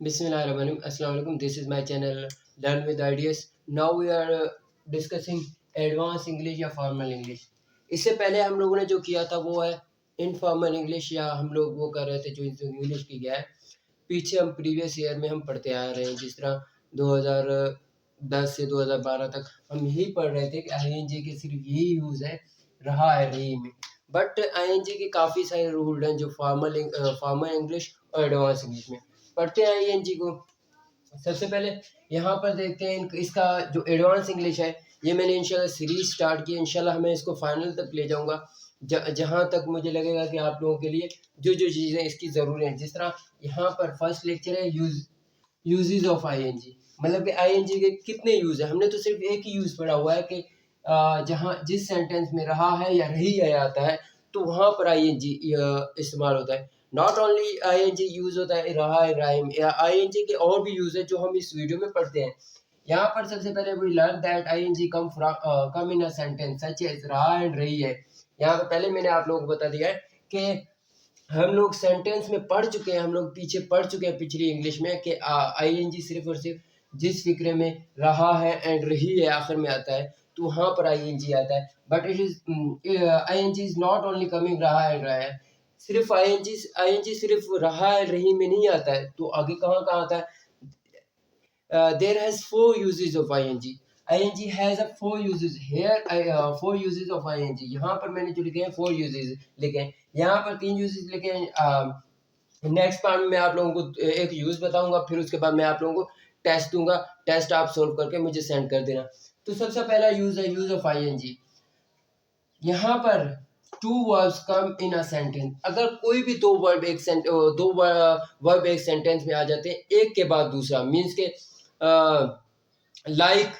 Bismillahirrahmanirrahim. Assalamu alaikum. This is my channel Learn with Ideas. Now we are discussing advanced English या formal English. इससे पहले हम लोगों ने जो किया था वो है इनफॉर्मल इंग्लिश, या हम लोग वो कर रहे थे जो इंग्लिश की गया है। पीछे हम प्रीवियस ईयर में हम पढ़ते आ रहे हैं, जिस तरह 2010 से 2012 तक हम यही पढ़ रहे थे कि आईएनजी के सिर्फ यही यूज़ है, रहा है रही में। बट आईएनजी के काफ़ी सारे रूल हैं जो फॉर्मल इंग्लिश और एडवांस इंग्लिश में। पढ़ते हैं आईएनजी को। सबसे पहले यहाँ पर देखते हैं इसका जो एडवांस इंग्लिश है, ये मैंने इंशाल्लाह सीरीज स्टार्ट की। इंशाल्लाह मैं इसको फाइनल तक ले जाऊँगा, जहाँ तक मुझे लगेगा कि आप लोगों के लिए जो जो चीज़ें इसकी ज़रूरी हैं। जिस तरह यहाँ पर फर्स्ट लेक्चर है यूजेस ऑफ आईएनजी, मतलब कि आईएनजी के कितने यूज़ है। हमने तो सिर्फ एक ही यूज़ पढ़ा हुआ है कि जहाँ जिस सेंटेंस में रहा है या रही है आता है तो वहाँ पर आईएनजी इस्तेमाल होता है। नॉट ओनली आईएनजी यूज होता है रहा है राइम, या आईएनजी के और भी यूज है जो हम इस वीडियो में पढ़ते हैं। यहाँ पर सबसे पहले we learn that ING come in a sentence such as रहा एंड रही है। यहाँ पर पहले मैंने आप लोगों को बता दिया है कि हम लोग सेंटेंस में पढ़ चुके हैं, हम लोग पीछे पढ़ चुके हैं पिछली इंग्लिश में कि आईएनजी सिर्फ और सिर्फ जिस फिक्रे में रहा है एंड रही है आखिर में आता है तो वहाँ पर आईएनजी आता है। But it is ING is not only coming रहा एंड रहा है। सिर्फ आईएनजी सिर्फ रहा है रही में नहीं आता है, तो आगे कहाँ कहाँ आता है। There has four uses of ING. ING has a four uses here. Four uses of ING, यहाँ पर मैंने जो लिखे हैं फोर यूजेस लिखे हैं, यहाँ पर 3 यूजेस लिखे हैं। नेक्स्ट पार्ट में मैं आप लोगों को एक यूज बताऊंगा, फिर उसके बाद मैं आप लोगों को टेस्ट दूंगा। टेस्ट आप सोल्व करके मुझे सेंड कर देना। तो सबसे पहला यूज है यूज ऑफ आईएनजी। यहाँ पर two verbs come in a sentence. अगर कोई भी दो वर्ब एक सेंटेंस में आ जाते हैं एक के बाद दूसरा, मीन्स के लाइक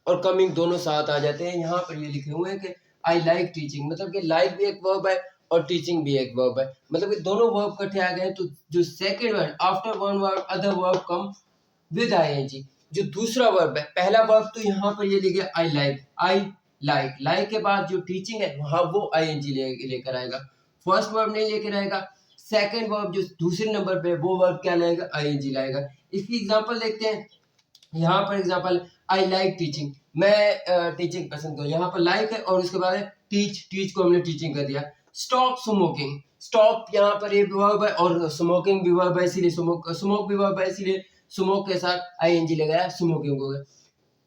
और कमिंग दोनों साथ आ जाते हैं। यहाँ पर ये लिखे हुए हैं कि आई लाइक टीचिंग, मतलब कि लाइक भी एक वर्ब है और टीचिंग भी एक वर्ब है, मतलब कि दोनों वर्ब इकट्ठे आ गए। तो जो second word after one verb other verb come with ING. जो दूसरा वर्ब है, पहला वर्ब तो यहाँ पर ये लिखे आई लाइक के बाद जो टीचिंग है वहाँ वो आईएनजी लेकर आएगा। फर्स्ट वर्ब नहीं लेकर आएगा। सेकंड वर्ब जो दूसरे नंबर पे वो वर्ब क्या लाएगा, आईएनजी लाएगा। इसकी एग्जांपल देखते हैं। यहाँ पर एग्जांपल आई लाइक टीचिंग, मैं टीचिंग पसंद करूँ। यहाँ पर लाइक है और उसके बाद है टीच को हमने टीचिंग कर दिया। स्टॉप स्मोकिंग, स्टॉप यहाँ पर ये वर्ब है और स्मोकिंग भी वर्ब है, इसीलिए स्मोक भी वर्ब है, इसीलिए स्मोक के साथ आईएनजी लगाया, स्मोकिंग हो गया।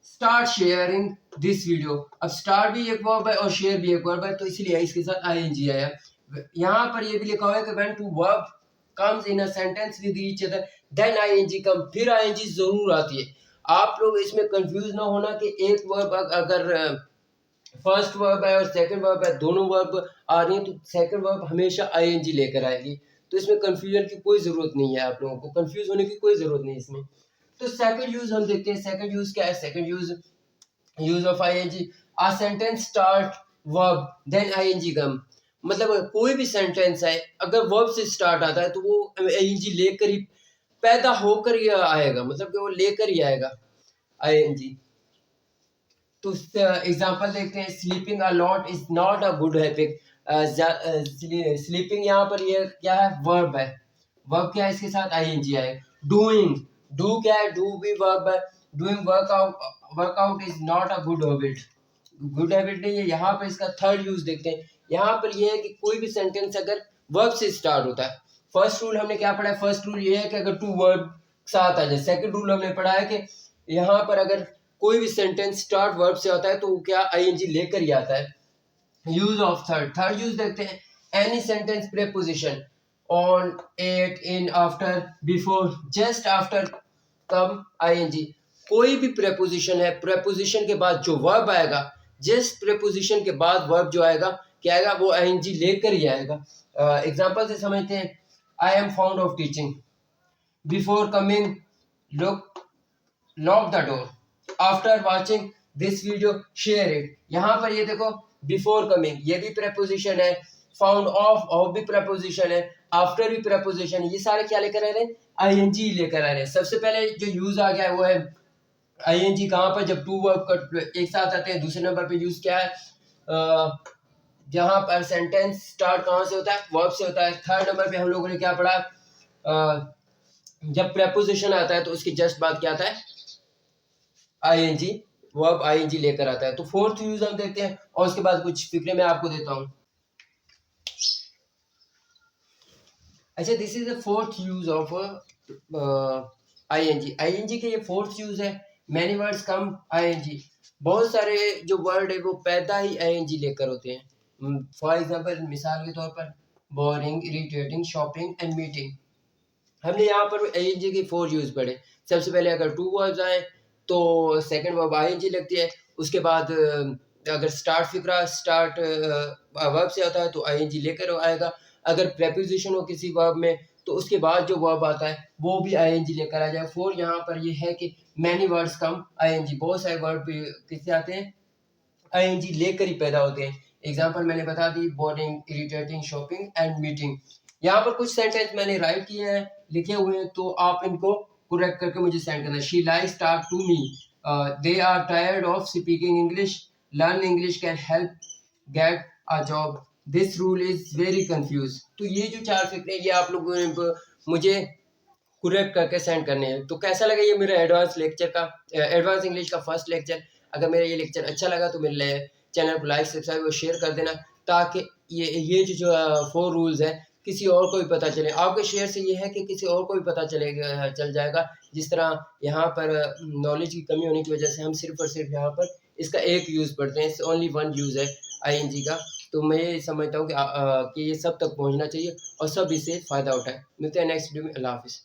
स्टार्ट शेयरिंग दिस वीडियो, अब स्टार्ट भी एक वर्ब है और शेयर भी एक वर्ब है, तो इसलिए इसके साथ आईएनजी आया। यहाँ पर ये भी लिखा हुआ है कि when two verb comes in a sentence with each other then ING come, फिर आईएनजी जरूर आती है। आप लोग इसमें कंफ्यूज ना होना कि एक वर्ब अगर फर्स्ट वर्ब है और सेकंड वर्ब है, दोनों वर्ब आ रही हैं तो सेकंड वर्ब हमेशा आईएनजी लेकर आएगी। तो इसमें कंफ्यूजन की कोई जरूरत नहीं है, आप लोगों को कंफ्यूज होने की कोई जरूरत नहीं इसमें। तो सेकंड यूज हम देखते हैं। सेकंड यूज क्या है? Second use of ING, a sentence start verb then ING come, मतलब कोई भी सेंटेंस है अगर वर्ब से स्टार्ट आता है तो वो आईएनजी लेकर ही, पैदा होकर ही आएगा, मतलब कि वो लेकर ही आएगा आईएनजी। तो एग्जांपल देखते हैं। Sleeping a lot is not a good habit. Sleeping यहाँ पर ये क्या है, वर्ब है। वर्ब क्या है, इसके साथ आईएनजी आए। डूइंग, डू क्या है, डू भी वर्ब है। Doing workout is not a good habit, good habit नहीं है। यहाँ पर इसका थर्ड यूज देखते हैं। यहाँ पर ये है कि कोई भी सेंटेंस अगर वर्ब से स्टार्ट होता है, फर्स्ट रूल हमने क्या पढ़ा है, फर्स्ट रूल ये है कि अगर टू वर्ब साथ आ जाए। सेकंड रूल हमने पढ़ा है कि यहाँ पर अगर कोई भी सेंटेंस स्टार्ट वर्ब से आता है तो वो क्या आईएनजी लेकर ही आता है। यूज ऑफ थर्ड यूज देखते हैं। Any sentence preposition on, at, in, after, before, just after come ING. कोई भी प्रीपोजिशन है, प्रीपोजिशन के बाद जो वर्ब आएगा, जस्ट प्रीपोजिशन के बाद वर्ब जो आएगा क्या आएगा, वो आईएनजी लेकर ही आएगा। एग्जांपल से समझते हैं। I am found of teaching, before coming lock the door, after watching this video share it. यहाँ पर ये देखो, बिफोर कमिंग ये भी प्रेपोजिशन है, फाउंड ऑफ भी प्रेपोजिशन है, आफ्टर भी प्रेपोजिशन है। ये सारे क्या लेकर आ रहे हैं, आईएनजी लेकर आ रहे हैं। सबसे पहले जो यूज आ गया है वो है आईएनजी। कहाँ पर, जब टू वर्ब एक साथ आते हैं। दूसरे नंबर पे यूज क्या है, जहाँ पर सेंटेंस स्टार्ट कहाँ से होता है, वर्ब से होता है। थर्ड नंबर पे हम लोगों ने क्या पढ़ा, जब प्रेपोजिशन आता है तो उसके जस्ट बाद क्या आता है, आईएनजी, वर्ब आईएनजी लेकर आता है। तो फोर्थ यूज हम देखते हैं और उसके बाद कुछ फिक्रे मैं आपको देता हूँ। अच्छा, this is the fourth use of ING. ING के ये फोर्थ यूज है। Many words come ING. बहुत सारे जो वर्ड है वो पैदा ही आईएनजी लेकर होते हैं। फॉर एग्जांपल, मिसाल के तौर पर boring, irritating, shopping and meeting. हमने यहाँ पर आईएनजी के 4 यूज पढ़े। सबसे पहले अगर टू वर्ब्स आए तो सेकंड वर्ब आईएनजी लगती है। उसके बाद अगर स्टार्ट फिक्रा स्टार्ट वर्ब से आता है तो आईएनजी लेकर आएगा। अगर प्रेपोजिशन हो किसी वर्ब में तो उसके बाद जो वर्ब आता है वो भी आईएनजी लेकर आ जाएगा। 4 यहाँ पर ये है कि मैनी वर्ड्स कम आईएनजी। बहुत सारे वर्ब किससे आते हैं, आईएनजी लेकर ही पैदा होते हैं। एग्जांपल मैंने बता दी, boring, irritating, shopping and meeting. यहाँ पर कुछ सेंटेंस मैंने राइट किए हैं, लिखे हुए हैं, तो आप इनको करेक्ट करके मुझे सेंड करना। She likes talk to me, they are tired of speaking English, learn English can help get a job, this rule is very confuse. तो ये जो 4 फिक्रे ये आप लोगों ने मुझे करेक्ट करके सेंड करने हैं। तो कैसा लगा ये मेरा एडवांस लेक्चर का, एडवांस इंग्लिश का फर्स्ट लेक्चर। अगर मेरा ये लेक्चर अच्छा लगा तो मेरे चैनल को लाइक, सब्सक्राइब और शेयर कर देना, ताकि ये जो 4 रूल्स है किसी और को भी पता चले। आपके शेयर से ये है कि किसी और को भी पता चल जाएगा। जिस तरह यहाँ पर नॉलेज की कमी होने की वजह से हम सिर्फ और सिर्फ यहाँ पर इसका एक यूज़ पढ़ते हैं, ओनली वन यूज़ है आईएनजी का। तो मैं ये समझता हूँ कि ये सब तक पहुँचना चाहिए और सब इससे फ़ायदा उठाएं। मिलते हैं नेक्स्ट वीडियो में। अल्लाह हाफिज़।